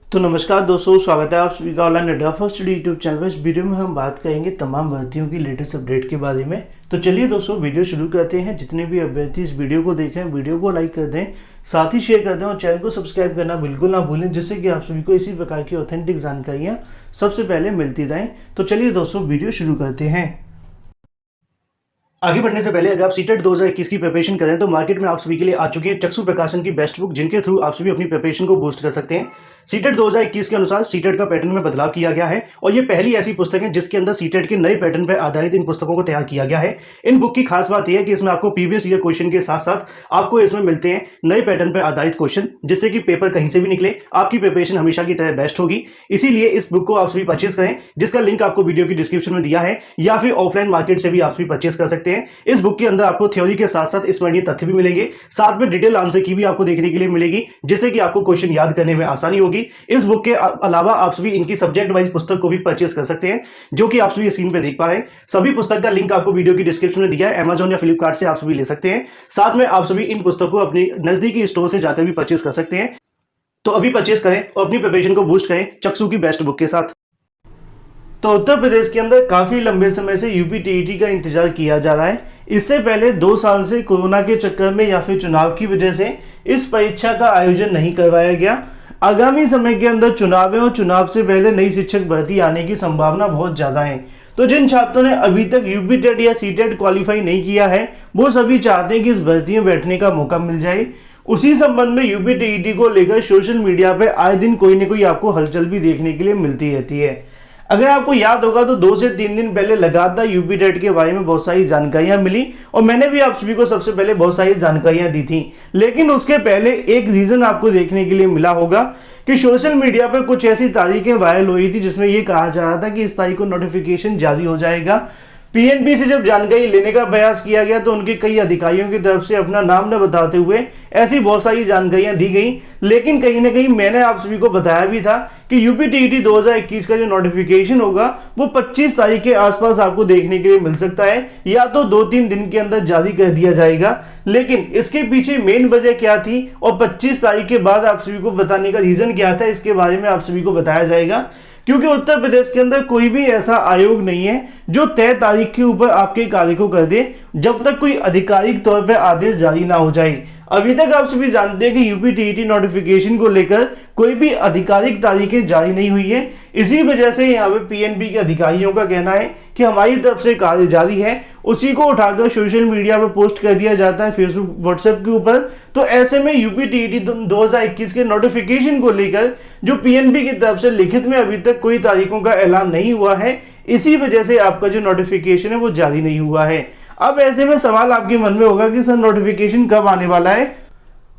तो नमस्कार दोस्तों, स्वागत है आप सभी का ऑनलाइन अड्डा फर्स्ट यूट्यूब चैनल पर। इस वीडियो में हम बात करेंगे तमाम भर्तियों की लेटेस्ट अपडेट के बारे में। तो चलिए दोस्तों वीडियो शुरू करते हैं। जितने भी अभ्यर्थी इस वीडियो को देखें, वीडियो को लाइक कर दें, साथ ही शेयर कर दें और चैनल को सब्सक्राइब करना बिल्कुल ना भूलें, जिससे कि आप सभी को इसी प्रकार की ऑथेंटिक जानकारियाँ सबसे पहले मिलती रहें। तो चलिए दोस्तों वीडियो शुरू करते हैं। आगे बढ़ने से पहले अगर आप सीटेट 2021 की प्रिपरेशन करें तो मार्केट में आप सभी के लिए आ चुकी है चक्षु प्रकाशन की बेस्ट बुक, जिनके थ्रू आप सभी अपनी प्रिपरेशन को बूस्ट कर सकते हैं। सीटेट 2021 के अनुसार सीटेट का पैटर्न में बदलाव किया गया है और ये पहली ऐसी पुस्तक है जिसके अंदर सीटेट के नए पैटर्न पर आधारित इन पुस्तकों को तैयार किया गया है। इन बुक की खास बात यह है कि इसमें आपको प्रीवियस ईयर क्वेश्चन के साथ साथ आपको इसमें मिलते हैं नए पैटर्न पर आधारित क्वेश्चन, जिससे कि पेपर कहीं से भी निकले आपकी प्रिपरेशन हमेशा की तरह बेस्ट होगी। इसीलिए इस बुक को आप सभी परचेस करें, जिसका लिंक आपको वीडियो की डिस्क्रिप्शन में दिया है, या फिर ऑफलाइन मार्केट से भी आप सभी परचेस कर सकते हैं। इस बुक के अंदर आपको थ्योरी के साथ साथ स्मरणीय तथ्य भी मिलेंगे, साथ में डिटेल आंसर की भी आपको देखने के लिए मिलेगी, जिससे कि आपको क्वेश्चन याद करने में आसानी होगी। इस बुक के अलावा आप सभी इनकी सब्जेक्ट वाइज पुस्तक को भी परचेस कर सकते हैं, जो कि आप सभी स्क्रीन पे देख पा रहे हैं। सभी पुस्तक का लिंक आपको वीडियो की डिस्क्रिप्शन में दिया है। अमेजॉन या फ्लिपकार्ट से आप सभी ले सकते हैं। साथ में आप सभी इन पुस्तकों को अपने नजदीकी स्टोर से जाकर भी परचेस कर सकते हैं। तो अभी परचेस करें और अपनी प्रिपरेशन को बूस्ट करें चक्षु की बेस्ट बुक के साथ। तो उत्तर प्रदेश के अंदर काफी लंबे समय से यूपी टीईटी का इंतजार किया जा रहा है। इससे पहले 2 साल से कोरोना के चक्कर में या फिर चुनाव की वजह से इस परीक्षा का आयोजन नहीं करवाया गया। आगामी समय के अंदर चुनाव है और चुनाव से पहले नई शिक्षक भर्ती आने की संभावना बहुत ज्यादा है। तो जिन छात्रों ने अभी तक यूपी टेट या सीटेट क्वालिफाई नहीं किया है, वो सभी चाहते हैं कि इस भर्ती में बैठने का मौका मिल जाए। उसी संबंध में यूपी टीईटी को लेकर सोशल मीडिया पे आए दिन कोई न कोई आपको हलचल भी देखने के लिए मिलती रहती है। अगर आपको याद होगा तो 2 से 3 दिन पहले लगातार यूपी टेट के बारे में बहुत सारी जानकारियां मिली और मैंने भी आप सभी को सबसे पहले बहुत सारी जानकारियां दी थी। लेकिन उसके पहले एक रीजन आपको देखने के लिए मिला होगा कि सोशल मीडिया पर कुछ ऐसी तारीखें वायरल हुई थी जिसमें यह कहा जा रहा था कि इस तारीख को नोटिफिकेशन जारी हो जाएगा। पीएनबी से जब जानकारी लेने का प्रयास किया गया तो उनके कई अधिकारियों की तरफ से अपना नाम न बताते हुए ऐसी बहुत सारी जानकारियां दी गई। लेकिन कहीं ना कहीं मैंने आप सभी को बताया भी था कि यूपी टीईटी 2021 का जो नोटिफिकेशन होगा वो 25 तारीख के आसपास आपको देखने के लिए मिल सकता है, या तो 2-3 दिन के अंदर जारी कर दिया जाएगा। लेकिन इसके पीछे मेन वजह क्या थी और 25 तारीख के बाद आप सभी को बताने का रीजन क्या था, इसके बारे में आप सभी को बताया जाएगा। क्योंकि उत्तर प्रदेश के अंदर कोई भी ऐसा आयोग नहीं है जो तय तारीख के ऊपर आपके कार्य को कर दे, जब तक कोई आधिकारिक तौर पर आदेश जारी ना हो जाए। अभी तक आप सभी जानते हैं कि यूपी टीईटी नोटिफिकेशन को लेकर कोई भी आधिकारिक तारीखें जारी नहीं हुई है। इसी वजह से यहाँ पे पीएनबी के अधिकारियों का कहना है कि हमारी तरफ से कार्य जारी है, उसी को उठाकर सोशल मीडिया पर पोस्ट कर दिया जाता है, फेसबुक व्हाट्सएप के ऊपर। तो ऐसे में यूपी टीईटी 2021 के नोटिफिकेशन को लेकर जो पीएनबी की तरफ से लिखित में अभी तक कोई तारीखों का ऐलान नहीं हुआ है, इसी वजह से आपका जो नोटिफिकेशन है वो जारी नहीं हुआ है। अब ऐसे में सवाल आपके मन में होगा कि सर नोटिफिकेशन कब आने वाला है।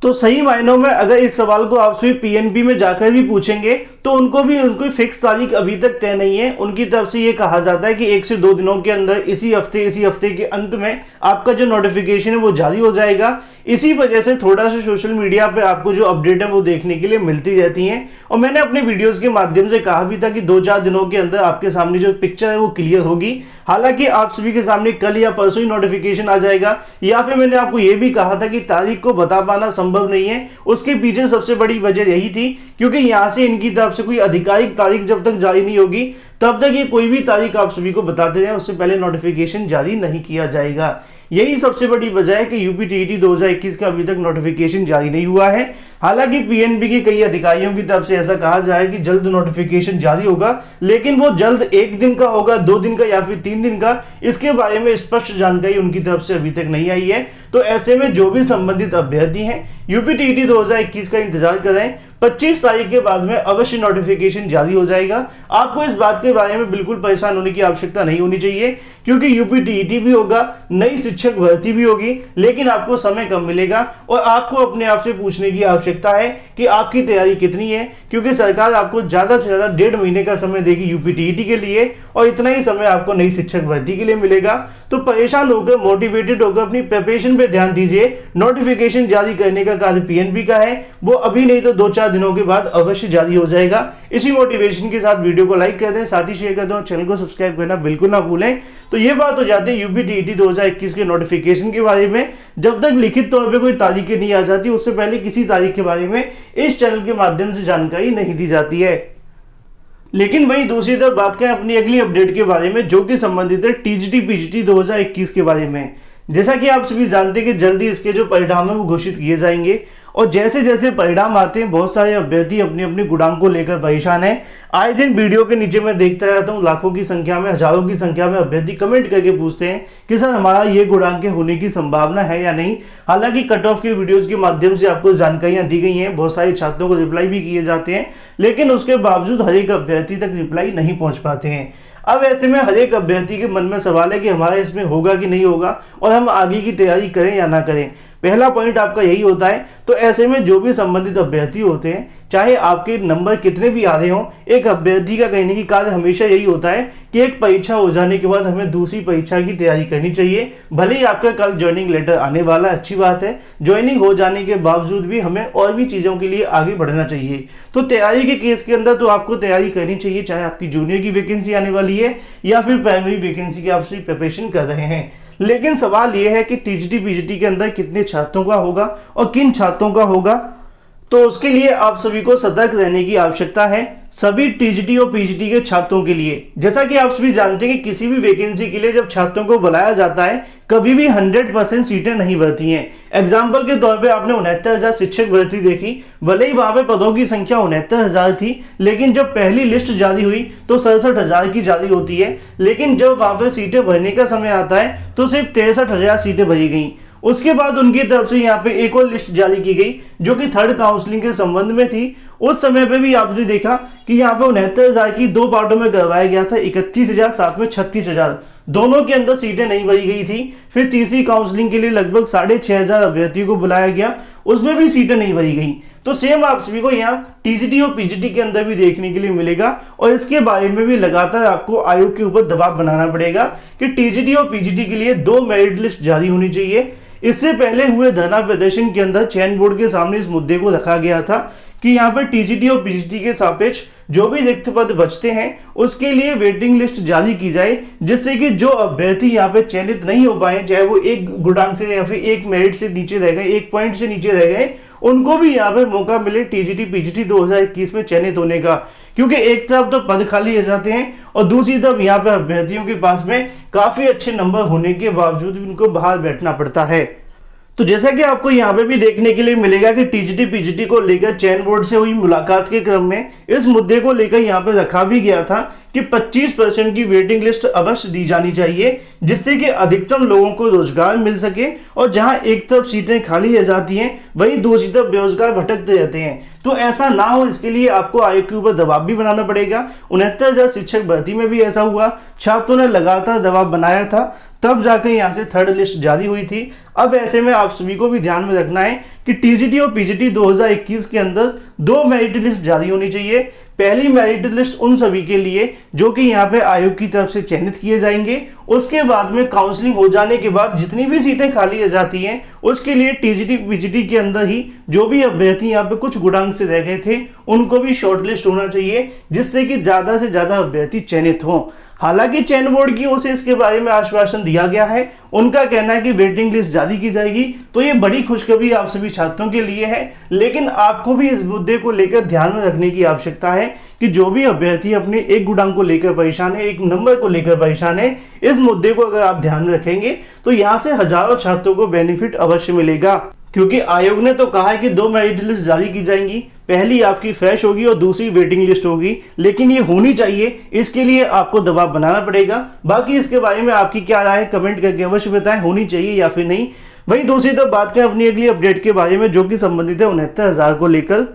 तो सही मायनों में अगर इस सवाल को आप सभी पीएनबी में जाकर भी पूछेंगे तो उनको फिक्स तारीख अभी तक तय नहीं है। उनकी तरफ से ये कहा जाता है कि 1 से 2 दिनों के अंदर इसी हफ्ते के अंत में आपका जो नोटिफिकेशन है वो जारी हो जाएगा। इसी वजह से थोड़ा सा सोशल मीडिया पे आपको जो अपडेट है वो देखने के लिए मिलती रहती हैं। और मैंने अपने वीडियोस के माध्यम से कहा भी था कि 2-4 दिनों के अंदर आपके सामने जो पिक्चर है वो क्लियर होगी। हालांकि आप सभी के सामने कल या परसों ही नोटिफिकेशन आ जाएगा, या फिर मैंने आपको ये भी कहा था कि तारीख को बता पाना संभव नहीं है। उसके पीछे सबसे बड़ी वजह यही थी क्योंकि यहाँ से इनकी तरफ से कोई आधिकारिक तारीख जब तक जारी नहीं होगी तब तक ये कोई भी तारीख आप सभी को बताते जाएं, उससे पहले नोटिफिकेशन जारी नहीं किया जाएगा। यही सबसे बड़ी वजह है कि यूपी टीईटी 2021 का अभी तक नोटिफिकेशन जारी नहीं हुआ है। हालांकि पीएनबी के कई अधिकारियों की तरफ से ऐसा कहा जाए कि जल्द नोटिफिकेशन जारी होगा, लेकिन वो जल्द 1 दिन का होगा, 2 दिन का या फिर 3 दिन का, इसके बारे में स्पष्ट जानकारी उनकी तरफ से अभी तक नहीं आई है। तो ऐसे में जो भी संबंधित अभ्यर्थी हैं यूपी टीईटी 2021 का इंतजार कर रहे हैं, 25 तारीख के बाद में अवश्य नोटिफिकेशन जारी हो जाएगा। आपको इस बात के बारे में बिल्कुल परेशान होने की आवश्यकता नहीं होनी चाहिए, क्योंकि यूपी टीईटी भी होगा, नई शिक्षक भर्ती भी होगी, लेकिन आपको समय कम मिलेगा और आपको अपने आप से पूछने की आवश्यकता है कि आपकी तैयारी कितनी है। क्योंकि सरकार आपको ज्यादा से ज्यादा 1.5 महीने का समय देगी यूपी टीईटी के लिए और इतना ही समय आपको नई शिक्षक भर्ती के लिए मिलेगा। तो परेशान होकर, मोटिवेटेड होकर अपनी प्रिपरेशन पे ध्यान दीजिए। नोटिफिकेशन जारी करने का कार्य पीएनबी का है, वो अभी नहीं तो 2-4 दिनों के बाद अवश्य जारी हो जाएगा। इसी मोटिवेशन के साथ वीडियो को लाइक कर दें, साथ ही शेयर कर दें और चैनल को सब्सक्राइब करना बिल्कुल ना भूलें। तो ये बात हो जाती है यूपी टीईटी 2021 के नोटिफिकेशन के बारे में। जब तक लिखित तौर पे कोई तारीखें नहीं आ जाती, उससे पहले किसी तारीख के बारे में इस चैनल के माध्यम से जानकारी नहीं दी जाती है। लेकिन वहीं दूसरी तरफ बात करें अपनी अगली अपडेट के बारे में, जो कि संबंधित है टीजीटी पीजीटी 2021 के बारे में। जैसा कि आप सभी जानते हैं कि जल्दी इसके जो परिणाम है वो घोषित किए जाएंगे और जैसे जैसे परिणाम आते हैं बहुत सारे अभ्यर्थी अपनी अपनी गुणांक को लेकर परेशान हैं। आए दिन वीडियो के नीचे मैं देखता रहता हूँ लाखों की संख्या में, हजारों की संख्या में अभ्यर्थी कमेंट करके पूछते हैं कि सर हमारा ये गुणांक होने की संभावना है या नहीं। हालांकि कट ऑफ के वीडियोस के माध्यम से आपको जानकारियां दी गई हैं, बहुत सारे छात्रों को रिप्लाई भी किए जाते हैं, लेकिन उसके बावजूद हर एक अभ्यर्थी तक रिप्लाई नहीं पहुंच पाते हैं। अब ऐसे में हर एक अभ्यर्थी के मन में सवाल है कि हमारा इसमें होगा कि नहीं होगा और हम आगे की तैयारी करें या ना करें। पहला पॉइंट आपका यही होता है। तो ऐसे में जो भी संबंधित अभ्यर्थी होते हैं, चाहे आपके नंबर कितने भी आ रहे हों, एक अभ्यर्थी का कहने की कार्य हमेशा यही होता है कि एक परीक्षा हो जाने के बाद हमें दूसरी परीक्षा की तैयारी करनी चाहिए। भले ही आपका कल ज्वाइनिंग लेटर आने वाला, अच्छी बात है, ज्वाइनिंग हो जाने के बावजूद भी हमें और भी चीज़ों के लिए आगे बढ़ना चाहिए। तो तैयारी के केस के अंदर तो आपको तैयारी करनी चाहिए, चाहे आपकी जूनियर की वैकेंसी आने वाली है या फिर प्राइमरी वैकेंसी की आप प्रिपरेशन कर रहे हैं। लेकिन सवाल यह है कि टीजीटी पीजीटी के अंदर कितने छात्रों का होगा और किन छात्रों का होगा, तो उसके लिए आप सभी को सतर्क रहने की आवश्यकता है, सभी टीजीटी और पीजीटी के छात्रों के लिए। जैसा कि आप सभी जानते हैं कि किसी भी वैकेंसी के लिए जब छात्रों को बुलाया जाता है कभी भी 100% सीटें नहीं भरती हैं। एग्जाम्पल के तौर पे आपने 69,000 शिक्षक भर्ती देखी, भले ही वहां पे पदों की संख्या 69,000 थी, लेकिन जब पहली लिस्ट जारी हुई तो 67,000 की जारी होती है, लेकिन जब वहां पे सीटें भरने का समय आता है तो सिर्फ 63,000 सीटें भरी गई। उसके बाद उनकी तरफ से यहाँ पे एक और लिस्ट जारी की गई जो कि थर्ड काउंसलिंग के संबंध में थी। उस समय पे भी आपने देखा कि यहाँ पे 69,000 की दो पार्टों में करवाया गया था, 31,000 साथ में 36,000, दोनों के अंदर सीटें नहीं भरी गई थी। फिर तीसरी काउंसलिंग के लिए लगभग 6,500 अभ्यर्थियों को बुलाया गया, उसमें भी सीटें नहीं भरी गई। तो सेम आप सभी को यहाँ टीजीटी और पीजीटी के अंदर भी देखने के लिए मिलेगा और इसके बारे में भी लगातार आपको आयोग के ऊपर दबाव बनाना पड़ेगा कि टीजीटी और पीजीटी के लिए 2 मेरिट लिस्ट जारी होनी चाहिए। इससे पहले हुए धरना प्रदर्शन के अंदर चयन बोर्ड के सामने इस मुद्दे को रखा गया था कि यहाँ पर टीजीटी और पीजीटी के सापेक्ष जो भी रिक्त पद बचते हैं उसके लिए वेटिंग लिस्ट जारी की जाए, जिससे कि जो अभ्यर्थी यहाँ पे चयनित नहीं हो पाए, चाहे वो एक गुणांक से या फिर एक मेरिट से नीचे रह गए, एक पॉइंट से नीचे रह गए, उनको भी यहाँ पे मौका मिले टीजीटी पीजीटी 2021 में चयनित होने का। क्योंकि एक तरफ तो पद खाली हो जाते हैं और दूसरी तरफ यहाँ पे अभ्यर्थियों के पास में काफी अच्छे नंबर होने के बावजूद भी उनको बाहर बैठना पड़ता है। तो जैसा कि आपको यहाँ पे भी देखने के लिए मिलेगा कि टीजीटी पीजीटी को लेकर चयन बोर्ड से हुई मुलाकात के क्रम में इस मुद्दे को लेकर यहाँ पे रखा भी गया था कि 25% की वेटिंग लिस्ट अवश्य दी जानी चाहिए, जिससे कि अधिकतम लोगों को रोजगार मिल सके। और जहां एक तरफ सीटें खाली रह जाती हैं वहीं दूसरी तरफ बेरोजगार भटकते रहते हैं, तो ऐसा ना हो इसके लिए आपको आयोग के ऊपर दबाव भी बनाना पड़ेगा। 69,000 शिक्षक भर्ती में भी ऐसा हुआ, छात्रों ने लगातार दबाव बनाया था, तब जाकर यहाँ से थर्ड लिस्ट जारी हुई थी। अब ऐसे में आप सभी को भी ध्यान में रखना है कि टीजीटी और पीजीटी 2021 के अंदर 2 मेरिट लिस्ट जारी होनी चाहिए। पहली मेरिट लिस्ट उन सभी के लिए जो कि यहाँ पे आयोग की तरफ से चयनित किए जाएंगे। उसके बाद में काउंसलिंग हो जाने के बाद जितनी भी सीटें खाली रह जाती हैं उसके लिए टीजीटी पीजीटी के अंदर ही जो भी अभ्यर्थी यहाँ पे कुछ गुणांक से रह गए थे उनको भी शॉर्टलिस्ट होना चाहिए, जिससे कि ज्यादा से ज्यादा अभ्यर्थी चयनित हों। हालांकि चयन बोर्ड की ओर से इसके बारे में आश्वासन दिया गया है, उनका कहना है कि वेटिंग लिस्ट जारी की जाएगी, तो ये बड़ी खुशखबरी आप सभी छात्रों के लिए है। लेकिन आपको भी इस मुद्दे को लेकर ध्यान में रखने की आवश्यकता है कि जो भी अभ्यर्थी अपने एक गुणांक को लेकर परेशान है, एक नंबर को लेकर परेशान है, इस मुद्दे को अगर आप ध्यान में रखेंगे तो यहाँ से हजारों छात्रों को बेनिफिट अवश्य मिलेगा। क्योंकि आयोग ने तो कहा है कि 2 मेरिट लिस्ट जारी की जाएंगी, पहली आपकी फ्रेश होगी और दूसरी वेटिंग लिस्ट होगी, लेकिन ये होनी चाहिए, इसके लिए आपको दबाव बनाना पड़ेगा। बाकी इसके बारे में आपकी क्या राय है कमेंट करके अवश्य बताएं, होनी चाहिए या फिर नहीं। वहीं दूसरी तरफ बात करें अपनी अगली अपडेट के बारे में जो कि संबंधित है 69,000 को लेकर।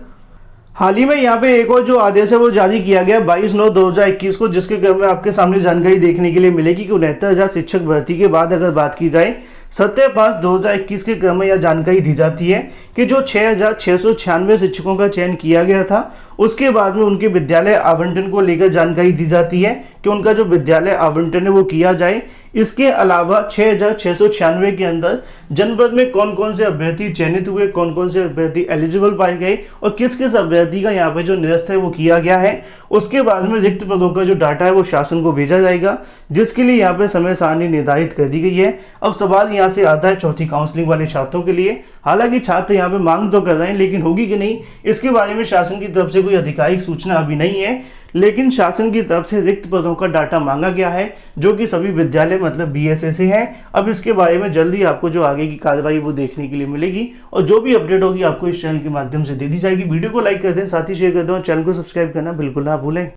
हाल ही में यहाँ पे एक और जो आदेश है वो जारी किया गया 22/9/2021 को, जिसके क्रम में आपके सामने जानकारी देखने के लिए मिलेगी कि 69,000 शिक्षक भर्ती के बाद अगर बात की जाए 7/5/2021 के क्रम में यह जानकारी दी जाती है कि जो 6,696 शिक्षकों का चयन किया गया था उसके बाद में उनके विद्यालय आवंटन को लेकर जानकारी दी जाती है कि उनका जो विद्यालय आवंटन है वो किया जाए। इसके अलावा 6,696 के अंदर जनपद में कौन कौन से अभ्यर्थी चयनित हुए, कौन कौन से अभ्यर्थी एलिजिबल पाए गए और किस किस अभ्यर्थी का यहाँ पे जो निरस्त है वो किया गया है। उसके बाद में रिक्त पदों का जो डाटा है वो शासन को भेजा जाएगा, जिसके लिए यहाँ पे समय सारणी निर्धारित कर दी गई है। अब सवाल यहाँ से आता है चौथी काउंसलिंग वाले छात्रों के लिए, हालांकि छात्र यहाँ पे मांग तो कर रहे हैं, लेकिन होगी कि नहीं इसके बारे में शासन की तरफ से कोई आधिकारिक सूचना अभी नहीं है। लेकिन शासन की तरफ से रिक्त पदों का डाटा मांगा गया है, जो कि सभी विद्यालय मतलब बीएसए से है। अब इसके बारे में जल्दी आपको जो आगे की कार्रवाई वो देखने के लिए मिलेगी, और जो भी अपडेट होगी आपको इस चैनल के माध्यम से दे दी जाएगी। वीडियो को लाइक कर दें, साथ ही शेयर कर दें, और चैनल को सब्सक्राइब करना बिल्कुल ना भूलें।